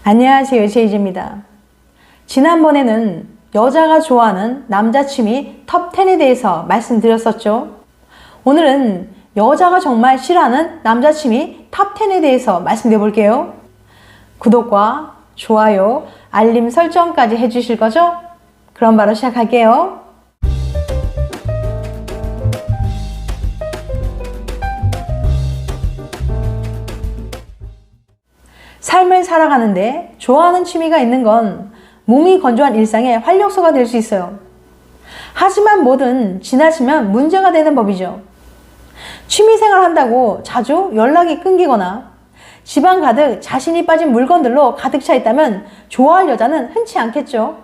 안녕하세요, 제이지입니다. 지난번에는 여자가 좋아하는 남자 취미 톱10에 대해서 말씀드렸었죠. 오늘은 여자가 정말 싫어하는 남자 취미 톱10에 대해서 말씀드려 볼게요. 구독과 좋아요, 알림 설정까지 해주실 거죠? 그럼 바로 시작할게요. 삶을 살아가는데 좋아하는 취미가 있는 건 몸이 건조한 일상의 활력소가 될 수 있어요. 하지만 뭐든 지나치면 문제가 되는 법이죠. 취미생활 한다고 자주 연락이 끊기거나 집안 가득 자신이 빠진 물건들로 가득 차 있다면 좋아할 여자는 흔치 않겠죠.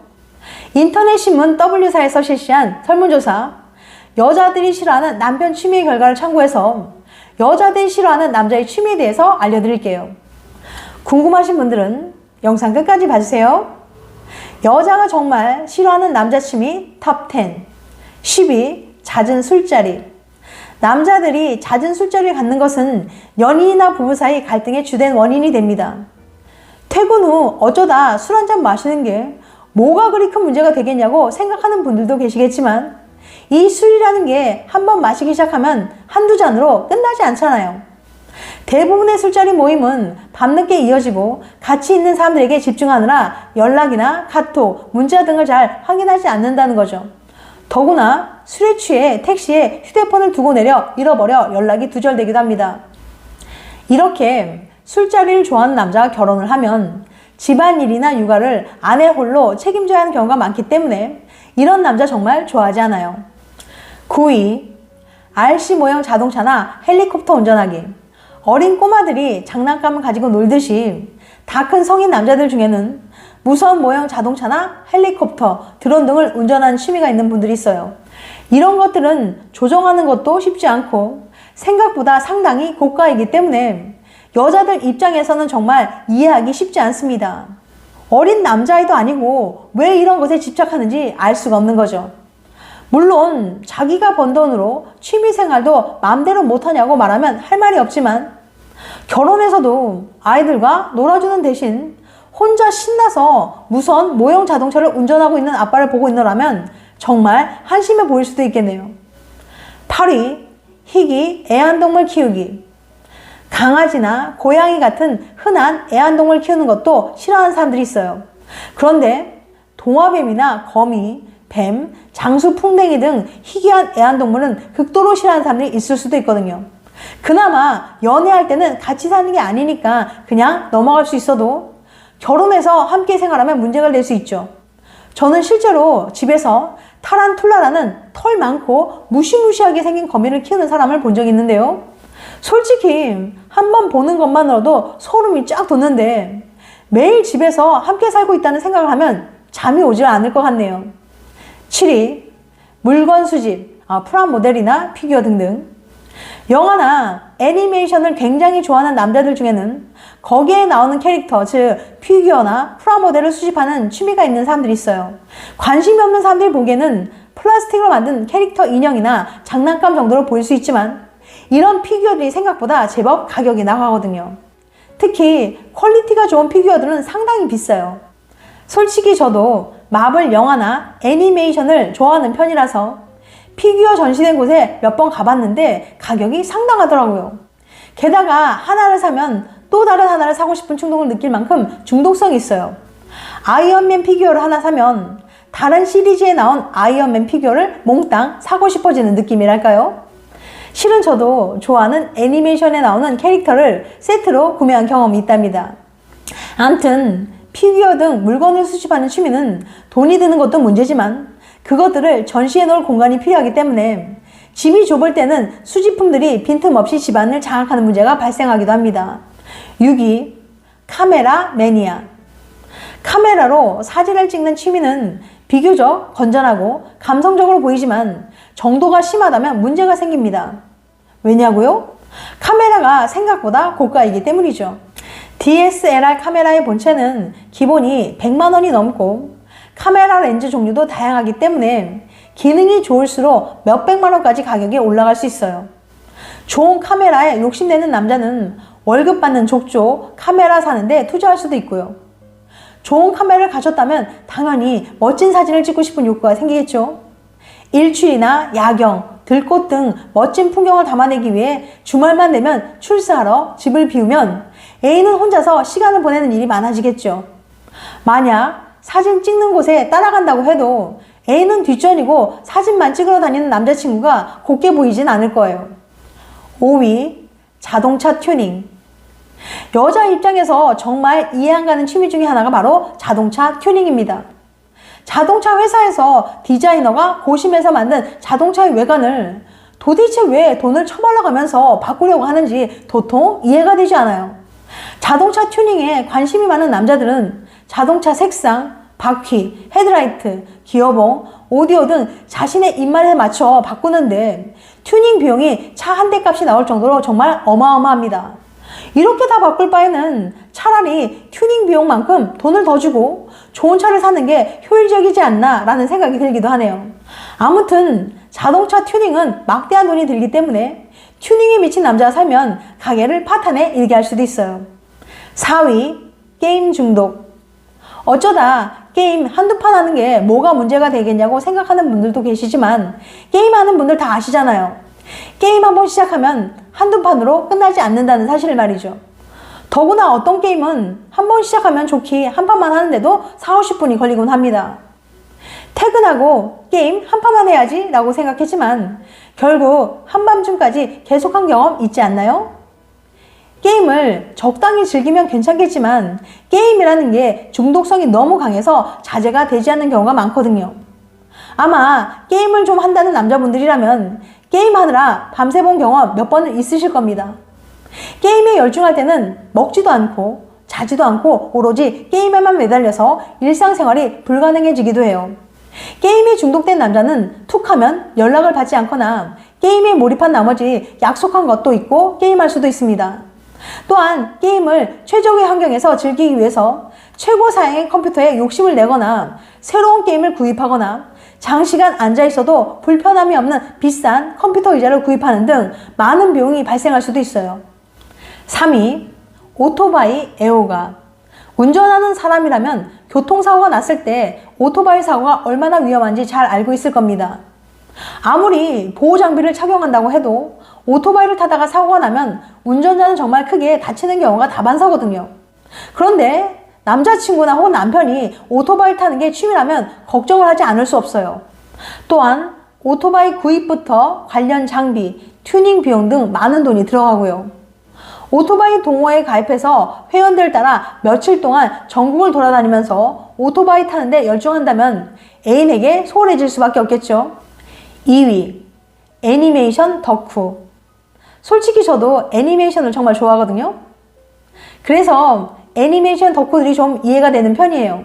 인터넷 신문 W사에서 실시한 설문조사 여자들이 싫어하는 남편 취미의 결과를 참고해서 여자들이 싫어하는 남자의 취미에 대해서 알려드릴게요. 궁금하신 분들은 영상 끝까지 봐주세요. 여자가 정말 싫어하는 남자 취미 톱10 10위 잦은 술자리. 남자들이 잦은 술자리를 갖는 것은 연인이나 부부 사이 갈등의 주된 원인이 됩니다. 퇴근 후 어쩌다 술 한잔 마시는 게 뭐가 그리 큰 문제가 되겠냐고 생각하는 분들도 계시겠지만 이 술이라는 게 한번 마시기 시작하면 한두 잔으로 끝나지 않잖아요. 대부분의 술자리 모임은 밤늦게 이어지고 같이 있는 사람들에게 집중하느라 연락이나 카톡, 문자 등을 잘 확인하지 않는다는 거죠. 더구나 술에 취해 택시에 휴대폰을 두고 내려 잃어버려 연락이 두절되기도 합니다. 이렇게 술자리를 좋아하는 남자가 결혼을 하면 집안일이나 육아를 아내 홀로 책임져야 하는 경우가 많기 때문에 이런 남자 정말 좋아하지 않아요. 9위, RC 모형 자동차나 헬리콥터 운전하기. 어린 꼬마들이 장난감을 가지고 놀듯이 다 큰 성인 남자들 중에는 무선 모형 자동차나 헬리콥터, 드론 등을 운전하는 취미가 있는 분들이 있어요. 이런 것들은 조정하는 것도 쉽지 않고 생각보다 상당히 고가이기 때문에 여자들 입장에서는 정말 이해하기 쉽지 않습니다. 어린 남자아이도 아니고 왜 이런 것에 집착하는지 알 수가 없는 거죠. 물론 자기가 번 돈으로 취미생활도 마음대로 못하냐고 말하면 할 말이 없지만 결혼해서도 아이들과 놀아주는 대신 혼자 신나서 무선 모형 자동차를 운전하고 있는 아빠를 보고 있노라면 정말 한심해 보일 수도 있겠네요. 8위, 희귀 애완동물 키우기. 강아지나 고양이 같은 흔한 애완동물 키우는 것도 싫어하는 사람들이 있어요. 그런데 동화뱀이나 거미, 뱀, 장수풍뎅이 등 희귀한 애완동물은 극도로 싫어하는 사람들이 있을 수도 있거든요. 그나마 연애할 때는 같이 사는 게 아니니까 그냥 넘어갈 수 있어도 결혼해서 함께 생활하면 문제가 될 수 있죠. 저는 실제로 집에서 타란툴라라는 털 많고 무시무시하게 생긴 거미를 키우는 사람을 본 적이 있는데요. 솔직히 한번 보는 것만으로도 소름이 쫙 돋는데 매일 집에서 함께 살고 있다는 생각을 하면 잠이 오지 않을 것 같네요. 7위, 물건 수집, 프라모델이나 피규어 등등. 영화나 애니메이션을 굉장히 좋아하는 남자들 중에는 거기에 나오는 캐릭터, 즉 피규어나 프라모델을 수집하는 취미가 있는 사람들이 있어요. 관심이 없는 사람들이 보기에는 플라스틱으로 만든 캐릭터 인형이나 장난감 정도로 보일 수 있지만 이런 피규어들이 생각보다 제법 가격이 나가거든요. 특히 퀄리티가 좋은 피규어들은 상당히 비싸요. 솔직히 저도 마블 영화나 애니메이션을 좋아하는 편이라서 피규어 전시된 곳에 몇 번 가봤는데 가격이 상당하더라고요. 게다가 하나를 사면 또 다른 하나를 사고 싶은 충동을 느낄 만큼 중독성이 있어요. 아이언맨 피규어를 하나 사면 다른 시리즈에 나온 아이언맨 피규어를 몽땅 사고 싶어지는 느낌이랄까요? 실은 저도 좋아하는 애니메이션에 나오는 캐릭터를 세트로 구매한 경험이 있답니다. 아무튼 피규어 등 물건을 수집하는 취미는 돈이 드는 것도 문제지만 그것들을 전시해 놓을 공간이 필요하기 때문에 집이 좁을 때는 수집품들이 빈틈없이 집안을 장악하는 문제가 발생하기도 합니다. 6위, 카메라 매니아. 카메라로 사진을 찍는 취미는 비교적 건전하고 감성적으로 보이지만 정도가 심하다면 문제가 생깁니다. 왜냐고요? 카메라가 생각보다 고가이기 때문이죠. DSLR 카메라의 본체는 기본이 100만 원이 넘고 카메라 렌즈 종류도 다양하기 때문에 기능이 좋을수록 몇백만 원까지 가격이 올라갈 수 있어요. 좋은 카메라에 욕심내는 남자는 월급 받는 족족 카메라 사는데 투자할 수도 있고요. 좋은 카메라를 가졌다면 당연히 멋진 사진을 찍고 싶은 욕구가 생기겠죠. 일출이나 야경, 들꽃 등 멋진 풍경을 담아내기 위해 주말만 되면 출사하러 집을 비우면 A는 혼자서 시간을 보내는 일이 많아지겠죠. 만약 사진 찍는 곳에 따라간다고 해도 A는 뒷전이고 사진만 찍으러 다니는 남자친구가 곱게 보이진 않을 거예요. 5위, 자동차 튜닝. 여자 입장에서 정말 이해 안 가는 취미 중에 하나가 바로 자동차 튜닝입니다. 자동차 회사에서 디자이너가 고심해서 만든 자동차의 외관을 도대체 왜 돈을 처벌러 가면서 바꾸려고 하는지 도통 이해가 되지 않아요. 자동차 튜닝에 관심이 많은 남자들은 자동차 색상, 바퀴, 헤드라이트, 기어봉, 오디오 등 자신의 입맛에 맞춰 바꾸는데 튜닝 비용이 차 한 대 값이 나올 정도로 정말 어마어마합니다. 이렇게 다 바꿀 바에는 차라리 튜닝 비용만큼 돈을 더 주고 좋은 차를 사는 게 효율적이지 않나 라는 생각이 들기도 하네요. 아무튼 자동차 튜닝은 막대한 돈이 들기 때문에 튜닝에 미친 남자가 살면 가게를 파탄에 일게 할 수도 있어요. 4위, 게임 중독. 어쩌다 게임 한두 판 하는 게 뭐가 문제가 되겠냐고 생각하는 분들도 계시지만 게임하는 분들 다 아시잖아요. 게임 한번 시작하면 한두 판으로 끝나지 않는다는 사실을 말이죠. 더구나 어떤 게임은 한번 시작하면 좋기 한 판만 하는데도 40-50분이 걸리곤 합니다. 퇴근하고 게임 한 판만 해야지 라고 생각했지만 결국 한밤중까지 계속한 경험 있지 않나요? 게임을 적당히 즐기면 괜찮겠지만 게임이라는 게 중독성이 너무 강해서 자제가 되지 않는 경우가 많거든요. 아마 게임을 좀 한다는 남자분들이라면 게임하느라 밤새 본 경험 몇 번은 있으실 겁니다. 게임에 열중할 때는 먹지도 않고 자지도 않고 오로지 게임에만 매달려서 일상생활이 불가능해지기도 해요. 게임에 중독된 남자는 툭 하면 연락을 받지 않거나 게임에 몰입한 나머지 약속한 것도 있고 게임할 수도 있습니다. 또한 게임을 최적의 환경에서 즐기기 위해서 최고 사양의 컴퓨터에 욕심을 내거나 새로운 게임을 구입하거나 장시간 앉아있어도 불편함이 없는 비싼 컴퓨터 의자를 구입하는 등 많은 비용이 발생할 수도 있어요. 3위, 오토바이 애호가. 운전하는 사람이라면 교통사고가 났을 때 오토바이 사고가 얼마나 위험한지 잘 알고 있을 겁니다. 아무리 보호장비를 착용한다고 해도 오토바이를 타다가 사고가 나면 운전자는 정말 크게 다치는 경우가 다반사거든요. 그런데 남자친구나 혹은 남편이 오토바이 타는 게 취미라면 걱정을 하지 않을 수 없어요. 또한 오토바이 구입부터 관련 장비, 튜닝 비용 등 많은 돈이 들어가고요. 오토바이 동호회에 가입해서 회원들 따라 며칠 동안 전국을 돌아다니면서 오토바이 타는데 열중한다면 애인에게 소홀해질 수밖에 없겠죠. 2위, 애니메이션 덕후. 솔직히 저도 애니메이션을 정말 좋아하거든요. 그래서 애니메이션 덕후들이 좀 이해가 되는 편이에요.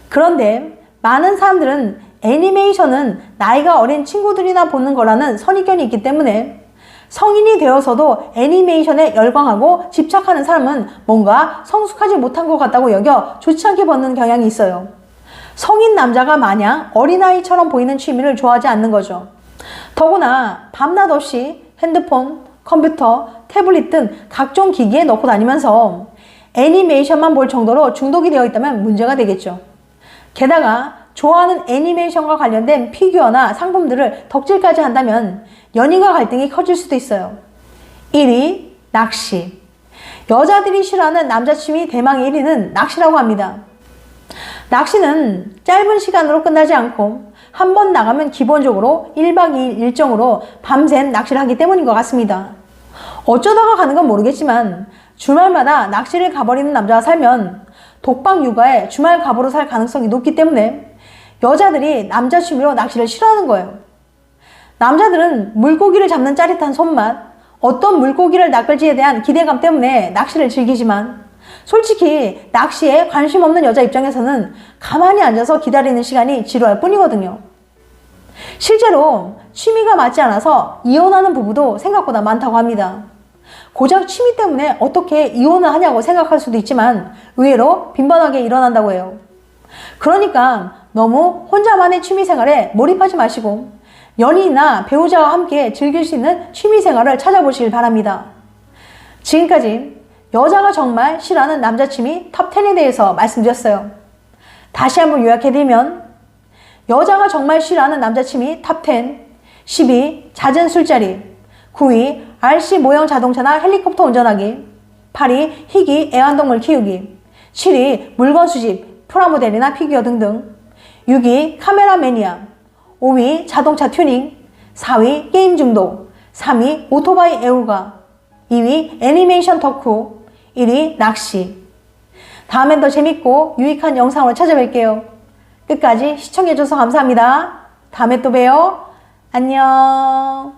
그런데 많은 사람들은 애니메이션은 나이가 어린 친구들이나 보는 거라는 선입견이 있기 때문에 성인이 되어서도 애니메이션에 열광하고 집착하는 사람은 뭔가 성숙하지 못한 것 같다고 여겨 좋지 않게 보는 경향이 있어요. 성인 남자가 마냥 어린아이처럼 보이는 취미를 좋아하지 않는 거죠. 더구나 밤낮 없이 핸드폰, 컴퓨터, 태블릿 등 각종 기기에 넣고 다니면서 애니메이션만 볼 정도로 중독이 되어 있다면 문제가 되겠죠. 게다가 좋아하는 애니메이션과 관련된 피규어나 상품들을 덕질까지 한다면 연인과 갈등이 커질 수도 있어요. 1위, 낚시. 여자들이 싫어하는 남자 취미 대망의 1위는 낚시라고 합니다. 낚시는 짧은 시간으로 끝나지 않고 한 번 나가면 기본적으로 1박 2일 일정으로 밤샘 낚시를 하기 때문인 것 같습니다. 어쩌다가 가는 건 모르겠지만 주말마다 낚시를 가버리는 남자가 살면 독박 육아에 주말 갑으로 살 가능성이 높기 때문에 여자들이 남자 취미로 낚시를 싫어하는 거예요. 남자들은 물고기를 잡는 짜릿한 손맛, 어떤 물고기를 낚을지에 대한 기대감 때문에 낚시를 즐기지만 솔직히 낚시에 관심 없는 여자 입장에서는 가만히 앉아서 기다리는 시간이 지루할 뿐이거든요. 실제로 취미가 맞지 않아서 이혼하는 부부도 생각보다 많다고 합니다. 고작 취미 때문에 어떻게 이혼을 하냐고 생각할 수도 있지만 의외로 빈번하게 일어난다고 해요. 그러니까 너무 혼자만의 취미생활에 몰입하지 마시고 연인이나 배우자와 함께 즐길 수 있는 취미생활을 찾아보시길 바랍니다. 지금까지 여자가 정말 싫어하는 남자 취미 톱10에 대해서 말씀드렸어요. 다시 한번 요약해드리면 여자가 정말 싫어하는 남자 취미 톱10 10위 잦은 술자리 9위 RC 모형 자동차나 헬리콥터 운전하기 8위 희귀 애완동물 키우기 7위 물건 수집 프라모델이나 피규어 등등 6위 카메라 매니아 5위 자동차 튜닝 4위 게임 중독 3위 오토바이 애호가 2위 애니메이션 덕후 1위 낚시. 다음엔 더 재밌고 유익한 영상으로 찾아뵐게요. 끝까지 시청해줘서 감사합니다. 다음에 또 봬요. 안녕.